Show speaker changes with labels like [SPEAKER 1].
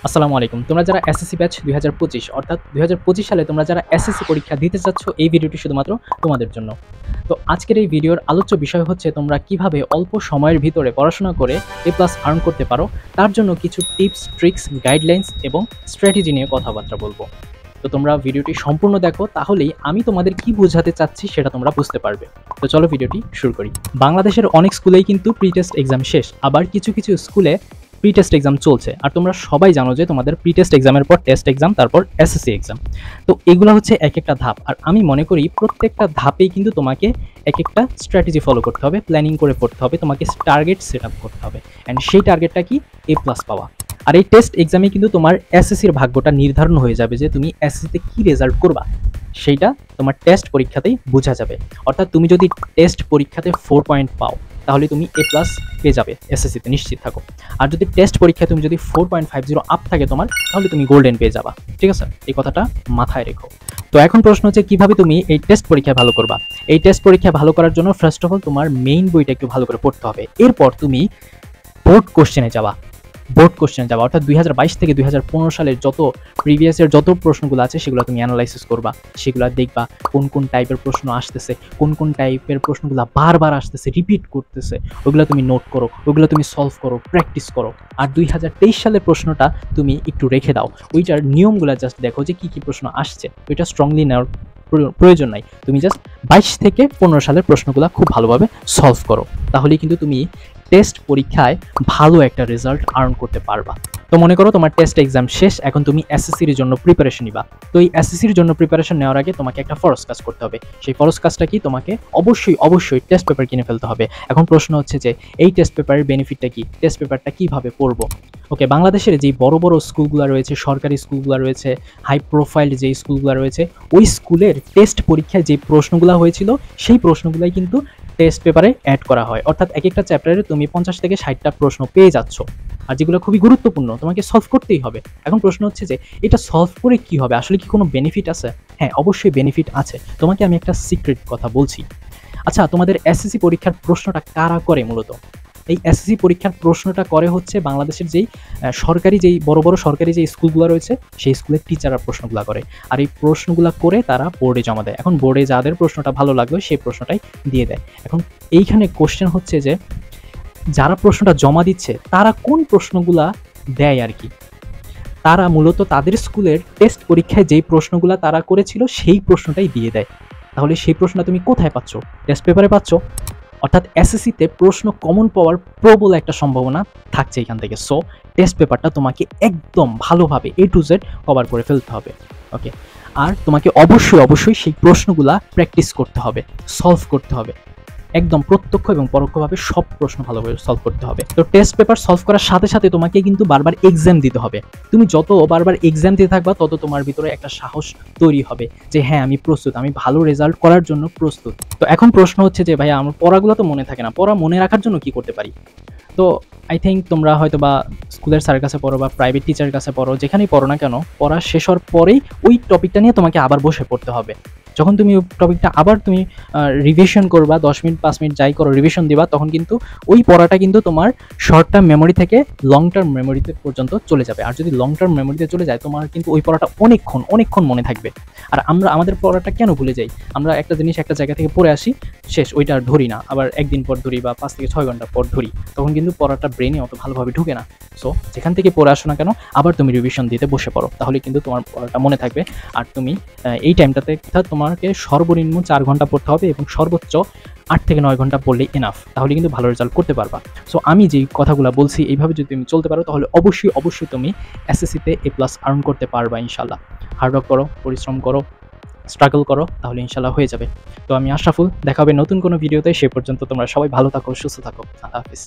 [SPEAKER 1] আসসালামু আলাইকুম। তোমরা যারা এসএসসি ব্যাচ ২০২৫ অর্থাৎ ২০২৫ সালে তোমরা যারা এসএসসি পরীক্ষা দিতে চাচ্ছ, এই ভিডিওটি শুধুমাত্র তোমাদের জন্য। তো আজকের এই ভিডিওর আলোচ্য বিষয় হচ্ছে তোমরা কিভাবে অল্প সময়ের ভিতরে পড়াশোনা করে এ প্লাস আর্ন করতে পারো, তার জন্য কিছু টিপস, ট্রিক্স, গাইডলাইনস এবং স্ট্র্যাটেজি নিয়ে কথাবার্তা বলবো। তো তোমরা ভিডিওটি সম্পূর্ণ দেখো, তাহলেই আমি তোমাদের কি বোঝাতে চাচ্ছি সেটা তোমরা বুঝতে পারবে। তো চলো ভিডিওটি শুরু করি। বাংলাদেশের অনেক স্কুলেই কিন্তু প্রি টেস্ট এক্সাম শেষ, আবার কিছু কিছু স্কুলে প্রি টেস্ট এক্সাম চলছে। আর তোমরা সবাই জানো যে তোমাদের প্রি টেস্ট এক্সামের পর টেস্ট এক্সাম, তারপর এসএসসি এক্সাম। তো এগুলো হচ্ছে এক একটা ধাপ, আর আমি মনে করি প্রত্যেকটা ধাপেই কিন্তু তোমাকে এক একটা স্ট্র্যাটেজি ফলো করতে হবে, প্ল্যানিং করে পড়তে হবে, তোমাকে টার্গেট সেট আপ করতে হবে। অ্যান্ড সেই টার্গেটটা কি? এ প্লাস পাওয়া। আর এই টেস্ট এক্সামে কিন্তু তোমার এসএসসির ভাগ্যটা নির্ধারণ হয়ে যাবে যে তুমি এসএসসিতে কী রেজাল্ট করবা, সেইটা তোমার টেস্ট পরীক্ষাতেই বোঝা যাবে। অর্থাৎ তুমি যদি টেস্ট পরীক্ষাতে 4 পয়েন্ট পাও, তাহলে তুমি এ প্লাস পেয়ে যাবে এসএসসিতে, নিশ্চিত থাকো। আর যদি টেস্ট পরীক্ষায় তুমি যদি 4.50 আপ থাকে তোমার, তাহলে তুমি গোল্ডেন পেয়ে যাবা। ঠিক আছে, এই কথাটা মাথায় রেখো। তো এখন প্রশ্ন হচ্ছে কিভাবে তুমি এই টেস্ট পরীক্ষায় ভালো করবা। এই টেস্ট পরীক্ষায় ভালো করার জন্য ফার্স্ট অফ অল তোমার মেইন বইটা একটু ভালো করে পড়তে হবে। এরপর তুমি বোর্ড কোশ্চেনে যাবা। অর্থাৎ 2022 থেকে 2015 সালের যত প্রিভিয়াসের যত প্রশ্নগুলো আছে সেগুলো তুমি অ্যানালাইসিস করবা, সেগুলো দেখবা কোন কোন টাইপের প্রশ্ন আসতেছে, কোন কোন টাইপের প্রশ্নগুলো বারবার আসতেছে, রিপিট করতেছে, ওগুলো তুমি নোট করো, ওগুলো তুমি সলভ করো, প্র্যাকটিস করো। আর 2023 সালের প্রশ্নটা তুমি একটু রেখে দাও, ওইটার নিয়মগুলো জাস্ট দেখো যে কী কী প্রশ্ন আসছে, ওইটা স্ট্রংলি নেওয়ার প্রয়োজন নাই। তুমি জাস্ট 22 থেকে 15 সালের প্রশ্নগুলো খুব ভালোভাবে সলভ করো, তাহলেই কিন্তু তুমি টেস্ট পরীক্ষায় ভালো একটা রেজাল্ট আর্ন করতে পারবা। তো মনে করো তোমার টেস্ট এক্সাম শেষ, এখন তুমি এসএসসির জন্য প্রিপারেশন নিবা। তো এই এসএসসির জন্য প্রিপারেশন নেওয়ার আগে তোমাকে একটা ফরজ কাজ করতে হবে। সেই ফরজ কাজটা কি? তোমাকে অবশ্যই টেস্ট পেপার কিনে ফেলতে হবে। এখন প্রশ্ন হচ্ছে যে এই টেস্ট পেপারের বেনিফিটটা কি, টেস্ট পেপারটা কিভাবে পড়বো। ওকে, বাংলাদেশের যেই বড় বড় স্কুলগুলো রয়েছে, সরকারি স্কুলগুলো রয়েছে, হাই প্রোফাইল যেই স্কুলগুলো রয়েছে, ওই স্কুলের টেস্ট পরীক্ষায় যে প্রশ্নগুলো হয়েছিল সেই প্রশ্নগুলাই কিন্তু টেস্ট পেপারে অ্যাড করা হয়। অর্থাৎ এক একটা চ্যাপ্টারে তুমি 50 থেকে 60টা প্রশ্ন পেয়ে যাচ্ছ, আর যেগুলো খুবই গুরুত্বপূর্ণ, তোমাকে সলভ করতেই হবে। এখন প্রশ্ন হচ্ছে যে এটা সলভ করে কি হবে, আসলে কি কোনো বেনিফিট আছে? হ্যাঁ, অবশ্যই বেনিফিট আছে। তোমাকে আমি একটা সিক্রেট কথা বলছি। আচ্ছা, তোমাদের এসএসসি পরীক্ষার প্রশ্নটা কারা করে মূলত? এই এসএসসি পরীক্ষার প্রশ্নটা করে হচ্ছে বাংলাদেশের যেই বড় বড় সরকারি যে স্কুলগুলো রয়েছে, সেই স্কুলের টিচাররা প্রশ্নগুলো করে। আর এই প্রশ্নগুলো করে তারা বোর্ডে জমা দেয়। এখন বোর্ডে যাদের প্রশ্নটা ভালো লাগলো সেই প্রশ্নটাই দিয়ে দেয়। এখন এইখানে কোশ্চেন হচ্ছে যে যারা প্রশ্নটা জমা দিচ্ছে তারা কোন প্রশ্নগুলা দেয় আর কি। তারা মূলত তাদের স্কুলের টেস্ট পরীক্ষায় যেই প্রশ্নগুলা তারা করেছিল সেই প্রশ্নটাই দিয়ে দেয়। তাহলে সেই প্রশ্নটা তুমি কোথায় পাচ্ছ? টেস্ট পেপারে পাচ্ছ। অর্থাৎ এসএসসিতে প্রশ্ন কমন পাওয়ার প্রবল একটা সম্ভাবনা থাকছে এখান থেকে। সো টেস্ট পেপারটা তোমাকে একদম ভালোভাবে A to Z কভার করে ফেলতে হবে। ওকে, আর তোমাকে অবশ্যই সেই প্রশ্নগুলা প্র্যাকটিস করতে হবে, সলভ করতে হবে। একদম প্রত্যক্ষ এবং পরোক্ষভাবে সব প্রশ্ন ভালোভাবে সলভ করতে হবে। তো টেস্ট পেপার সলভ করার সাথে সাথে তোমাকে কিন্তু বারবার এক্সাম দিতে হবে। তুমি যত বারবার এক্সাম দিতে থাকবা, তত তোমার ভিতরে একটা সাহস তৈরি হবে যে হ্যাঁ, আমি প্রস্তুত, আমি ভালো রেজাল্ট করার জন্য প্রস্তুত। তো এখন প্রশ্ন হচ্ছে যে ভাইয়া, আমার পড়াগুলো তো মনে থাকে না, পড়া মনে রাখার জন্য কি করতে পারি? তো আই থিঙ্ক তোমরা হয়তো বা স্কুলের স্যারের কাছে পড়ো বা প্রাইভেট টিচারের কাছে পড়ো, যেখানেই পড়ো না কেন, পড়া শেষ হওয়ার পরেই ওই টপিকটা নিয়ে তোমাকে আবার বসে পড়তে হবে। যখন তুমি ওই টপিকটা আবার তুমি রিভিশন করবা, 10 মিনিট 5 মিনিট যাই করো রিভিশন দিবা, তখন কিন্তু ওই পড়াটা কিন্তু তোমার শর্ট টার্ম মেমোরি থেকে লং টার্ম মেমোরিতে পর্যন্ত চলে যাবে। আর যদি লং টার্ম মেমোরিতে চলে যায়, তোমার কিন্তু ওই পড়াটা অনেকক্ষণ মনে থাকবে। আর আমাদের পড়াটা কেন ভুলে যাই? আমরা একটা জিনিস একটা জায়গা থেকে পড়ে আসি, শেষ, ওইটা আর ধরি না, আবার একদিন পর ধরি বা 5 থেকে 6 ঘন্টা পর ধরি, তখন কিন্তু পড়াটা ব্রেনে অত ভালোভাবে ঢুকে না। সো যেখান থেকে পড়ে আসো না কেন, আবার তুমি রিভিশন দিতে বসে পড়ো, তাহলে কিন্তু তোমার পড়াটা মনে থাকবে। আর তুমি এই টাইমটাতে তোমাকে সর্বনিম্ন 4 ঘন্টা পড়তে হবে এবং সর্বোচ্চ 8 থেকে 9 ঘন্টা পড়লেই এনাফ, তাহলে কিন্তু ভালো রেজাল্ট করতে পারবা। সো আমি যেই কথাগুলো বলছি এইভাবে যদি তুমি চলতে পারো, তাহলে অবশ্যই তুমি এসএসসিতে A+ আর্ন করতে পারবা ইনশাল্লাহ। হার্ডওয়ার্ক করো, পরিশ্রম করো, স্ট্রাগল করো, তাহলে ইনশাল্লাহ হয়ে যাবে। তো আমি আশরাফুল, দেখা হবে নতুন কোনো ভিডিওতে। সে পর্যন্ত তোমরা সবাই ভালো থাকো, সুস্থ থাকো। আল্লাহ হাফিজ।